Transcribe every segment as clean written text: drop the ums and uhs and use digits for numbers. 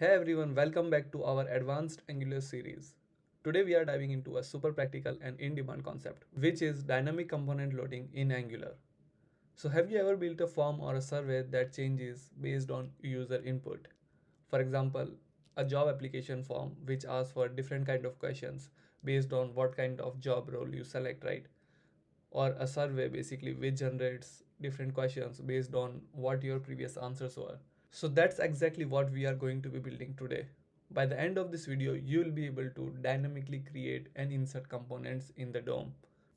Hey everyone, welcome back to our advanced Angular series. Today we are diving into a super practical and in-demand concept, which is dynamic component loading in Angular. So have you ever built a form or a survey that changes based on user input? For example, a job application form which asks for different kind of questions based on what kind of job role you select, right? Or a survey basically which generates different questions based on what your previous answers were. So that's exactly what we are going to be building today. By the end of this video, you'll be able to dynamically create and insert components in the DOM.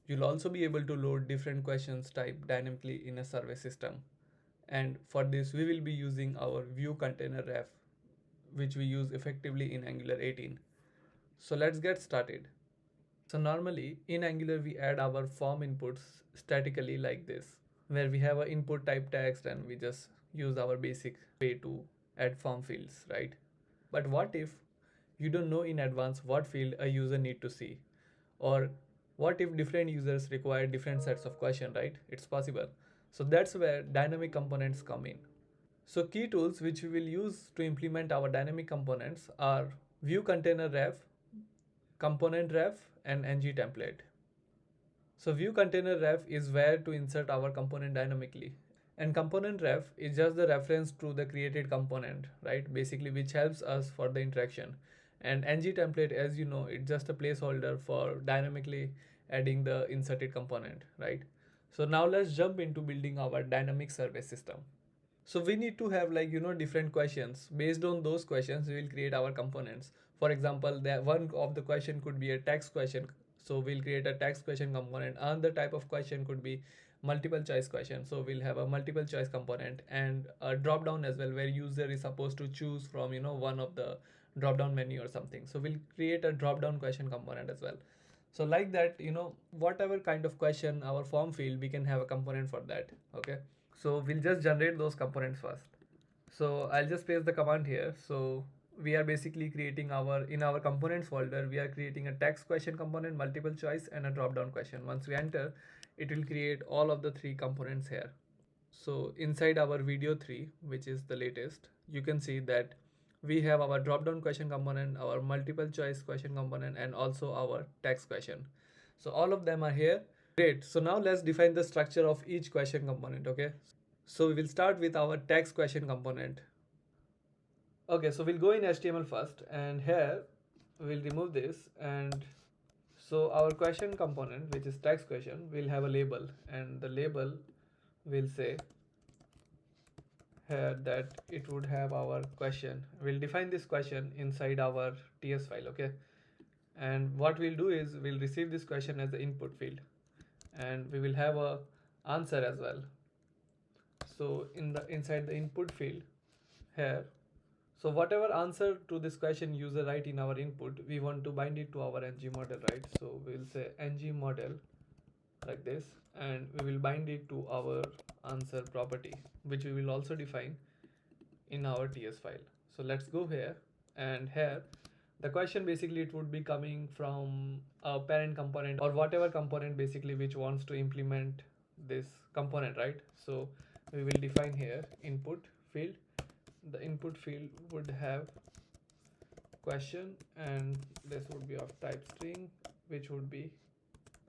You'll also be able to load different questions type dynamically in a survey system. And for this, we will be using our ViewContainerRef, which we use effectively in Angular 18. So let's get started. So normally in Angular, we add our form inputs statically like this, where we have an input type text and we just use our basic way to add form fields, right? But what if you don't know in advance what field a user need to see? Or what if different users require different sets of questions, right? It's possible. So that's where dynamic components come in. So key tools which we will use to implement our dynamic components are ViewContainerRef, ComponentRef, and ng template. So ViewContainerRef is where to insert our component dynamically. And ComponentRef is just the reference to the created component, right? Basically, which helps us for the interaction. And ng template, as you know, it's just a placeholder for dynamically adding the inserted component, right? So now let's jump into building our dynamic survey system. So we need to have different questions. Based on those questions, we will create our components. For example, that one of the question could be a text question. So we'll create a text question component. Another type of question could be multiple choice question. So we'll have a multiple choice component and a drop down as well, where user is supposed to choose from one of the drop down menu or something. So we'll create a drop down question component as well. So like that, whatever kind of question our form field, we can have a component for that. Okay. So we'll just generate those components first. So I'll just paste the command here. So we are basically creating in our components folder, we are creating a text question component, multiple choice, and a drop down question. Once we enter, it will create all of the three components here. So inside our video 3, which is the latest, you can see that we have our drop down question component, our multiple choice question component, and also our text question. So all of them are here. Great. So now let's define the structure of each question component. Okay. So we will start with our text question component. Okay, so we'll go in HTML first, and here we'll remove this. And so our question component, which is text question, will have a label, and the label will say here that it would have our question. We'll define this question inside our TS file. Okay, and what we'll do is we'll receive this question as the input field, and we will have a answer as well. So inside the input field here, so whatever answer to this question user write in our input, we want to bind it to our ng model, right? So we'll say ng model like this, and we will bind it to our answer property, which we will also define in our TS file. So let's go here, and here the question basically it would be coming from a parent component or whatever component basically which wants to implement this component, right? So we will define here input field. The input field would have question, and this would be of type string, which would be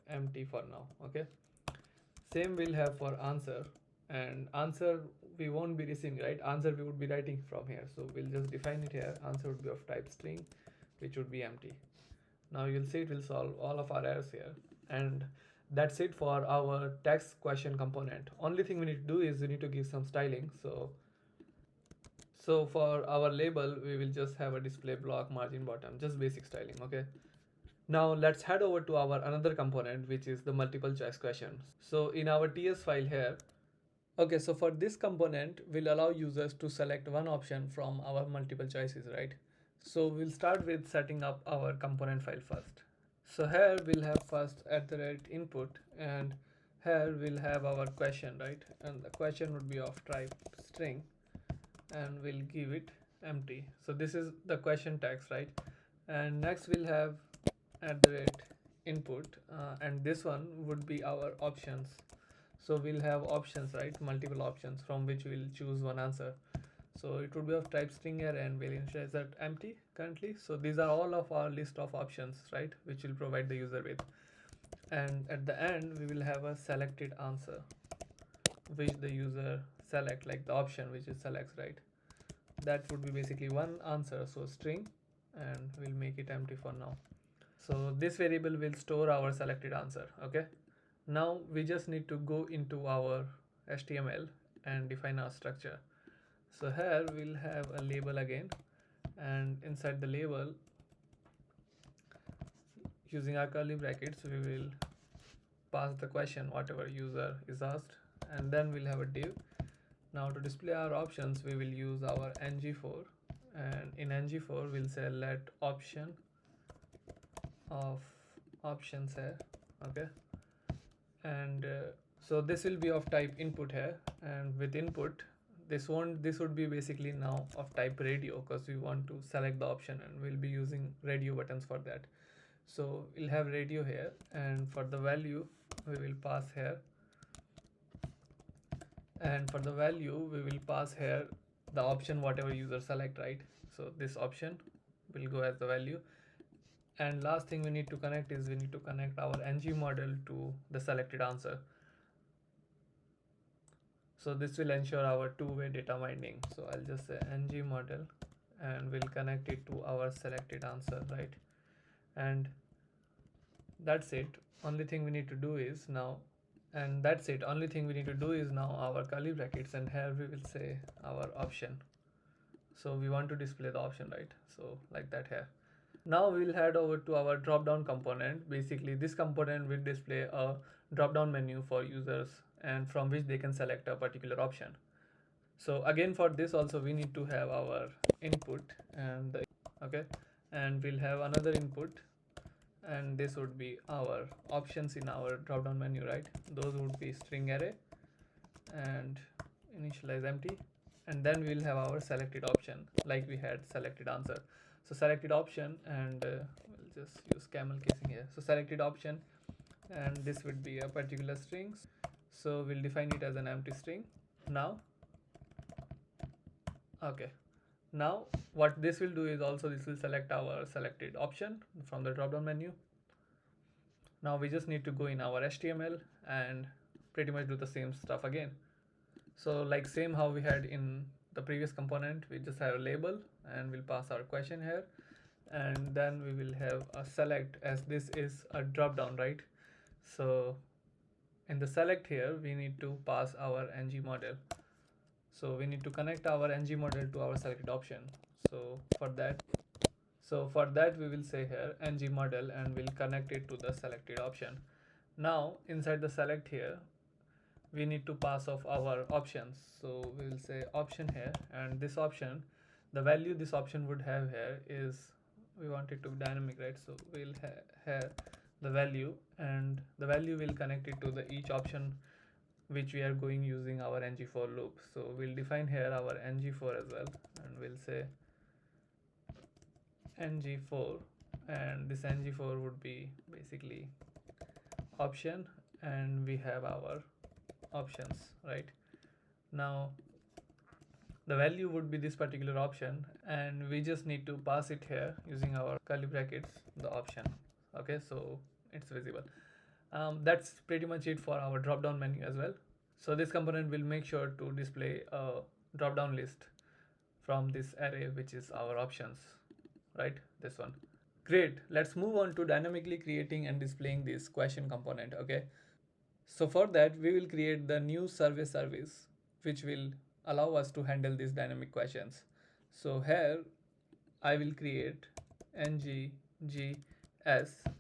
empty for now. Okay, same we'll have for answer, and answer we won't be receiving, right? Answer we would be writing from here, so we'll just define it here. Answer would be of type string, which would be empty. Now you'll see it will solve all of our errors here, and that's it for our text question component. Only thing we need to do is we need to give some styling. So for our label, we will just have a display block, margin bottom, just basic styling. Okay. Now let's head over to our another component, which is the multiple choice question. So in our TS file here, okay, so for this component, we'll allow users to select one option from our multiple choices, right? So we'll start with setting up our component file first. So here we'll have first @input, and here we'll have our question, right? And the question would be of type string, and we'll give it empty. So this is the question text, right? And next we'll have @input, and this one would be our options. So we'll have options, right? Multiple options from which we'll choose one answer. So it would be of type string array and we'll initialize that empty currently. So these are all of our list of options, right, which will provide the user with. And at the end we will have a selected answer which the user select, like the option which it selects, right? That would be basically one answer, so string, and we'll make it empty for now. So this variable will store our selected answer. Okay, now we just need to go into our HTML and define our structure. So here we'll have a label again, and inside the label, using our curly brackets, we will pass the question whatever user is asked, and then we'll have a div. Now to display our options, we will use our ng4, and in ng4 we'll say let option of options here. Okay, and so this will be of type input here, and with input this would be basically now of type radio, because we want to select the option and we'll be using radio buttons for that. So we'll have radio here, and for the value we will pass here, and for the value we will pass here the option whatever user select, right? So this option will go as the value. And last thing we need to connect is we need to connect our ng model to the selected answer. So this will ensure our two-way data binding. So I'll just say ng model and we'll connect it to our selected answer, right? And that's it. Only thing we need to do is now, and that's it. Only thing we need to do is now our curly brackets, and here we will say our option. So we want to display the option, right? So like that here. Now we'll head over to our drop down component. Basically this component will display a drop down menu for users, and from which they can select a particular option. So again for this also we need to have our input, and okay, and we'll have another input, and this would be our options in our drop down menu, right? Those would be string array and initialize empty, and then we'll have our selected option like we had selected answer. So selected option, and we'll just use camel casing here. So selected option, and this would be a particular string, so we'll define it as an empty string. Now okay, now what this will do is also this will select our selected option from the drop down menu. Now we just need to go in our HTML and pretty much do the same stuff again. So like same how we had in the previous component, we just have a label and we'll pass our question here, and then we will have a select, as this is a drop down, right? So in the select here we need to pass our ng model. So we need to connect our ng model to our selected option. So for that we will say here ng model, and we'll connect it to the selected option. Now inside the select here we need to pass off our options. So we will say option here, and this option, the value this option would have here is, we want it to be dynamic, right? So we'll have the value, and the value will connect it to the each option which we are going using our ng4 loop. So we'll define here our ng4 as well, and we'll say ng4, and this ng4 would be basically option, and we have our options, right? Now the value would be this particular option, and we just need to pass it here using our curly brackets, the option. Okay, so it's visible. That's pretty much it for our drop down menu as well. So this component will make sure to display a drop down list from this array, which is our options, right? This one. Great. Let's move on to dynamically creating and displaying this question component. Okay, so for that we will create the new survey service which will allow us to handle these dynamic questions. So here I will create nggs,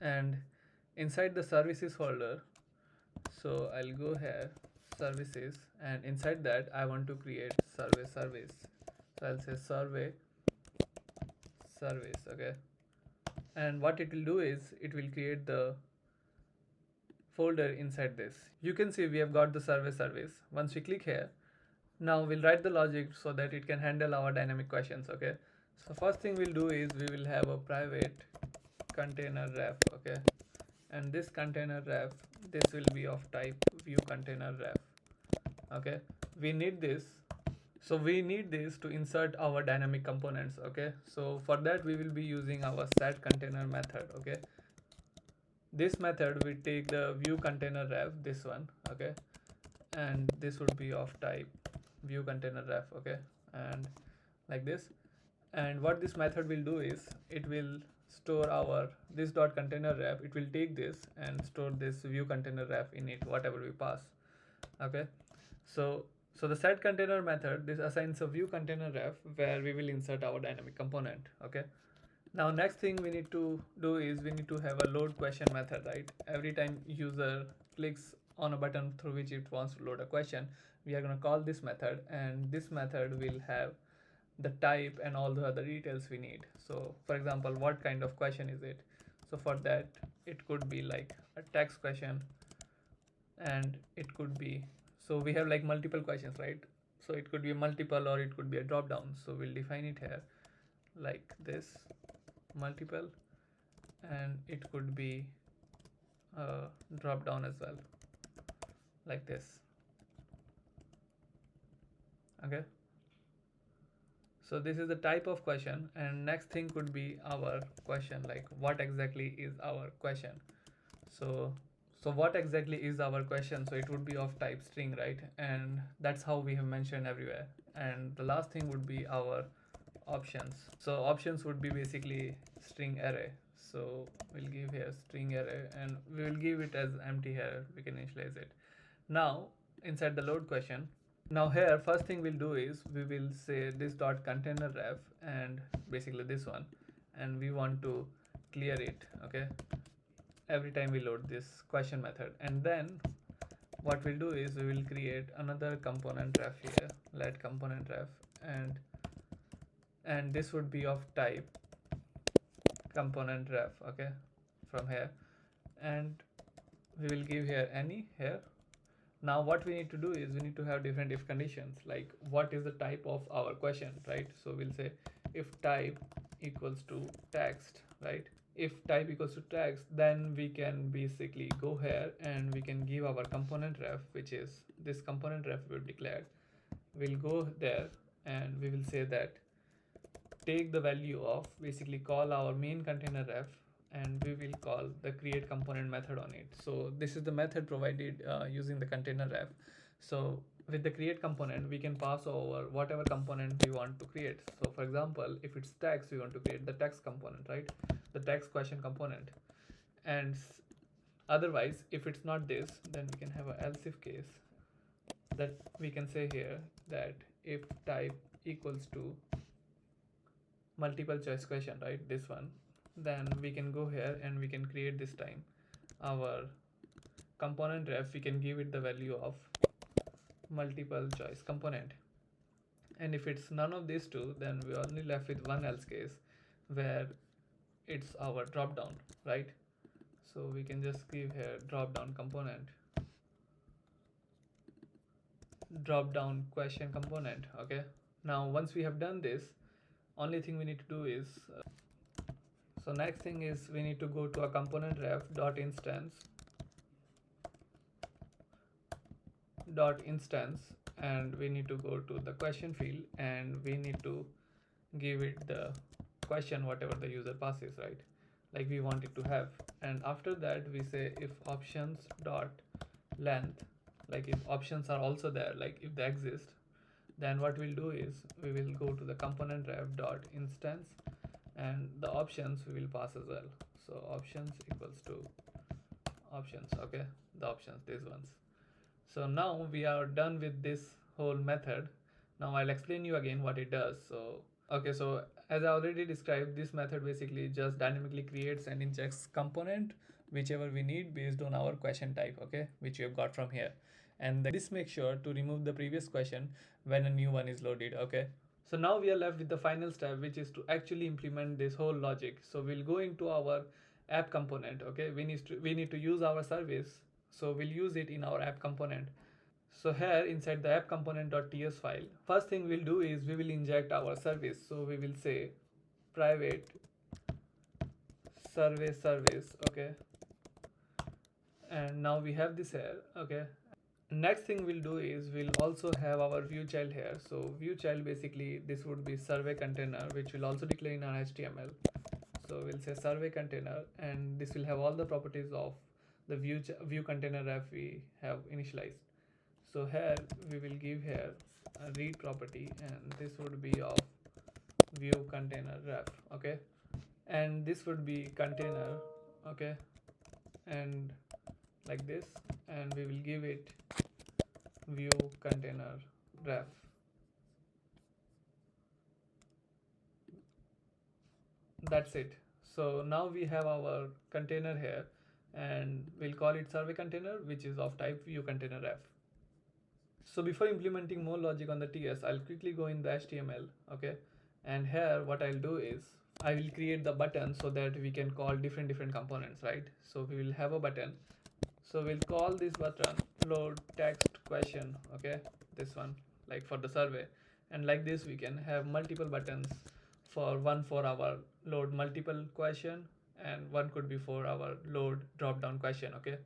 and inside the services folder, so I'll go here services, and inside that I want to create survey service. So I'll say survey service. Okay, and what it will do is it will create the folder inside this. You can see we have got the survey service. Once we click here, now we'll write the logic so that it can handle our dynamic questions. Okay, so first thing we'll do is we will have a private container ref. Okay, and this container ref, this will be of type ViewContainerRef. Okay, we need this So we need this to insert our dynamic components. Okay, so for that we will be using our set container method. Okay, this method will take the ViewContainerRef, this one. Okay, and this would be of type ViewContainerRef. Okay, and like this. And what this method will do is it will store our this dot container ref. It will take this and store this ViewContainerRef in it, whatever we pass. Okay, so the set container method, this assigns a ViewContainerRef where we will insert our dynamic component. Okay, now next thing we need to do is we need to have a load question method, right? Every time user clicks on a button through which it wants to load a question, we are going to call this method, and this method will have the type and all the other details we need. So for example, what kind of question is it? So for that it could be like a text question, and it could be, so we have like multiple questions, right? So it could be a multiple or it could be a drop down. So we'll define it here like this, multiple, and it could be a drop down as well, like this. Okay, so this is the type of question, and next thing could be our question, like what exactly is our question. So what exactly is our question? So it would be of type string, right? And that's how we have mentioned everywhere. And the last thing would be our options. So options would be basically string array. So we'll give here string array, and we will give it as empty here. We can initialize it. Now inside the load question, now here first thing we'll do is we will say this dot container ref, and basically this one, and we want to clear it. Okay, every time we load this question method. And then what we'll do is we will create another component ref here, let component ref, and this would be of type component ref. Okay, from here, and we will give here any here. Now what we need to do is we need to have different if conditions, like what is the type of our question, right? So we'll say if type equals to text, right? If type equals to text, then we can basically go here and we can give our component ref, which is this component ref we've declared. We'll go there and we will say that take the value of, basically call our main container ref, and we will call the create component method on it. So this is the method provided using the container ref. So with the create component, we can pass over whatever component we want to create. So for example, if it's text, we want to create the text component, right? The text question component. And otherwise, if it's not this, then we can have an else if case that we can say here that if type equals to multiple choice question, right? This one, then we can go here and we can create this time our component ref. We can give it the value of multiple choice component, and if it's none of these two, then we are only left with one else case where it's our drop down, right? So we can just give here drop down component, drop down question component. Okay, now once we have done this, only thing we need to do is so next thing is we need to go to a component ref dot instance, and we need to go to the question field, and we need to give it the question whatever the user passes, right? Like we want it to have. And after that we say if options dot length, like if options are also there, like if they exist, then what we'll do is we will go to the component ref dot instance, and the options we will pass as well. So options equals to options. Okay, the options, these ones. So now we are done with this whole method. Now I'll explain you again what it does. So okay, so as I already described, this method basically just dynamically creates and injects component whichever we need based on our question type, okay, which you have got from here. And this makes sure to remove the previous question when a new one is loaded. Okay, so now we are left with the final step, which is to actually implement this whole logic. So we'll go into our app component. Okay, we need to use our service, so we'll use it in our app component. So here inside the app component.ts file, first thing we'll do is we will inject our service. So we will say private service. Okay, and now we have this here. Okay, Next thing we'll do is we'll also have our view child here. So view child, basically this would be survey container, which will also declare in our HTML. So we'll say survey container, and this will have all the properties of the view container ref we have initialized. So here we will give here a read property, and this would be of view container ref. Okay, and this would be container. Okay, and like this, and we will give it view container ref. That's it. So now we have our container here, and we'll call it survey container, which is of type view container ref. So before implementing more logic on the TS, I'll quickly go in the HTML. Okay, and here what I'll do is I will create the button so that we can call different components, right? So we will have a button. So we'll call this button load text question. Okay, this one, like for the survey, and like this we can have multiple buttons, for our load multiple question, and one could be for our load drop down question. Okay,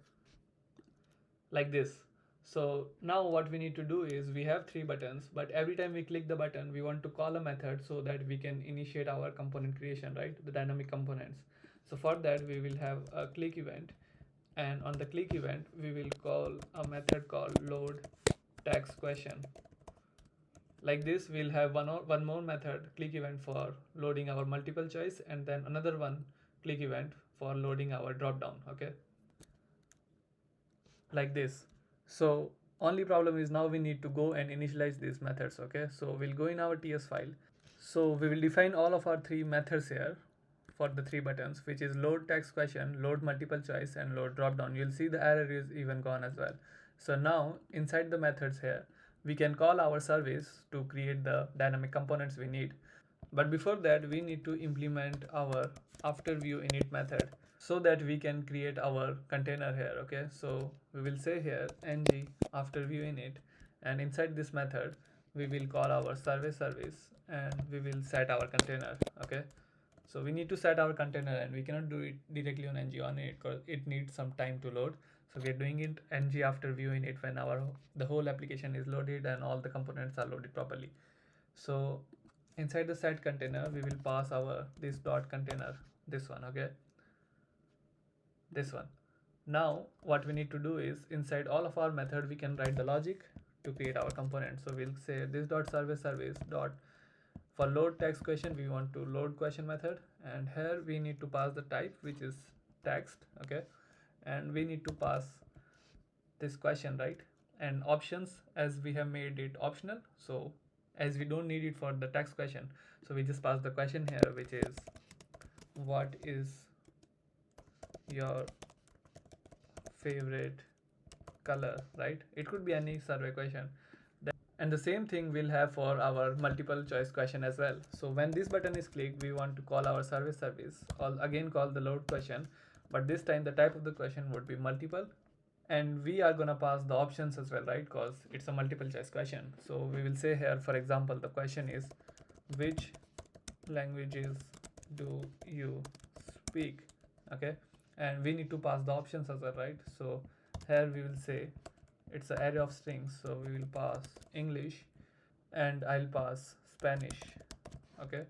like this. So now what we need to do is we have three buttons, but every time we click the button we want to call a method so that we can initiate our component creation, right? The dynamic components. So for that we will have a click event, and on the click event we will call a method called load text question. Like this, we'll have one more method, click event, for loading our multiple choice, and then another one, click event, for loading our drop down. Okay, like this. So only problem is now we need to go and initialize these methods. Okay, so we'll go in our TS file. So we will define all of our three methods here for the three buttons, which is load text question, load multiple choice, and load drop down. You'll see the error is even gone as well. So now inside the methods here, we can call our service to create the dynamic components we need. But before that, we need to implement our after view init method so that we can create our container here. Okay, so we will say here ng after view init, and inside this method we will call our survey service, and we will set our container. Okay, so we need to set our container, and we cannot do it directly on ng on it because it needs some time to load. So we are doing it ng after view init when the whole application is loaded and all the components are loaded properly. So inside the set container we will pass our this dot container, this one. Okay, this one. Now what we need to do is inside all of our method we can write the logic to create our component. So we'll say this dot survey service dot, for load text question we want to load question method, and here we need to pass the type, which is text. Okay, and we need to pass this question, right? And options, as we have made it optional, so as we don't need it for the text question, so we just pass the question here, which is what is your favorite color, right? It could be any survey question. And the same thing we'll have for our multiple choice question as well. So when this button is clicked, we want to call our service, again call the load question, but this time the type of the question would be multiple, and we are gonna pass the options as well, right? Because it's a multiple choice question. So we will say here, for example, the question is which languages do you speak? Okay, and we need to pass the options as well, right? So here we will say it's an array of strings, so we will pass English, and I'll pass Spanish. Okay,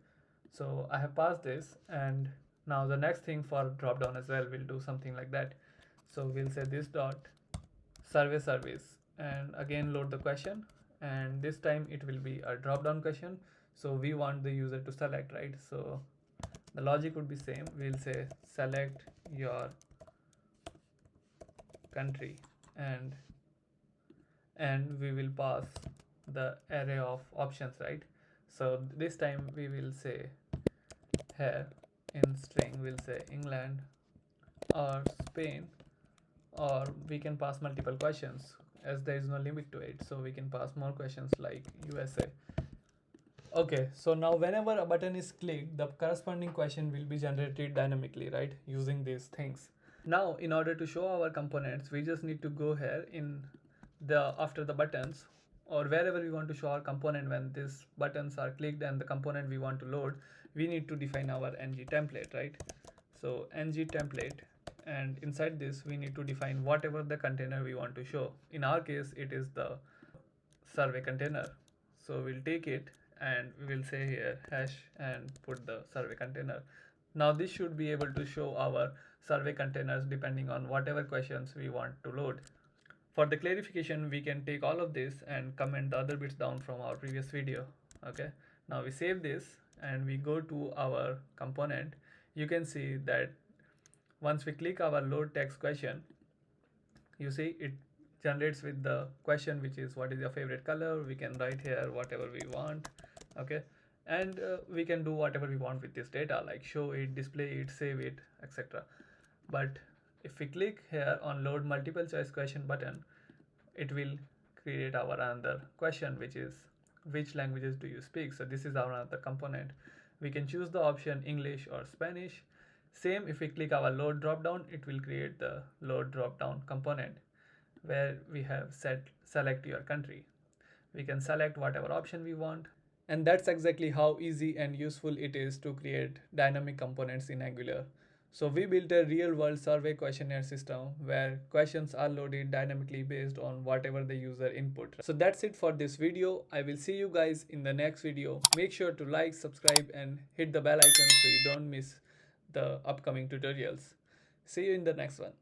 so I have passed this, and now the next thing for drop down as well, we'll do something like that. So we'll say this dot survey service, and again load the question, and this time it will be a drop down question, so we want the user to select, right? So the logic would be same. We'll say select your country, and we will pass the array of options, right? So this time we will say here in string we'll say England or Spain, or we can pass multiple questions as there is no limit to it, so we can pass more questions like USA. Okay, so now whenever a button is clicked, the corresponding question will be generated dynamically, right, using these things. Now in order to show our components, we just need to go here in the after the buttons, or wherever we want to show our component. When these buttons are clicked and the component we want to load, we need to define our ng template, right? So ng template, and inside this we need to define whatever the container we want to show. In our case it is the survey container, so we'll take it and we will say here hash and put the survey container. Now this should be able to show our survey containers depending on whatever questions we want to load. For the clarification, we can take all of this and comment the other bits down from our previous video. Okay, now we save this and we go to our component. You can see that once we click our load text question, you see it generates with the question, which is what is your favorite color. We can write here whatever we want. Okay, and we can do whatever we want with this data, like show it, display it, save it, etc. But if we click here on load multiple choice question button, it will create our another question, which is which languages do you speak. So this is our another component. We can choose the option English or Spanish. Same, if we click our load drop down, it will create the load drop down component where we have set select your country. We can select whatever option we want. And that's exactly how easy and useful it is to create dynamic components in Angular. So we built a real-world survey questionnaire system where questions are loaded dynamically based on whatever the user input. So that's it for this video. I will see you guys in the next video. Make sure to like, subscribe and hit the bell icon so you don't miss the upcoming tutorials. See you in the next one.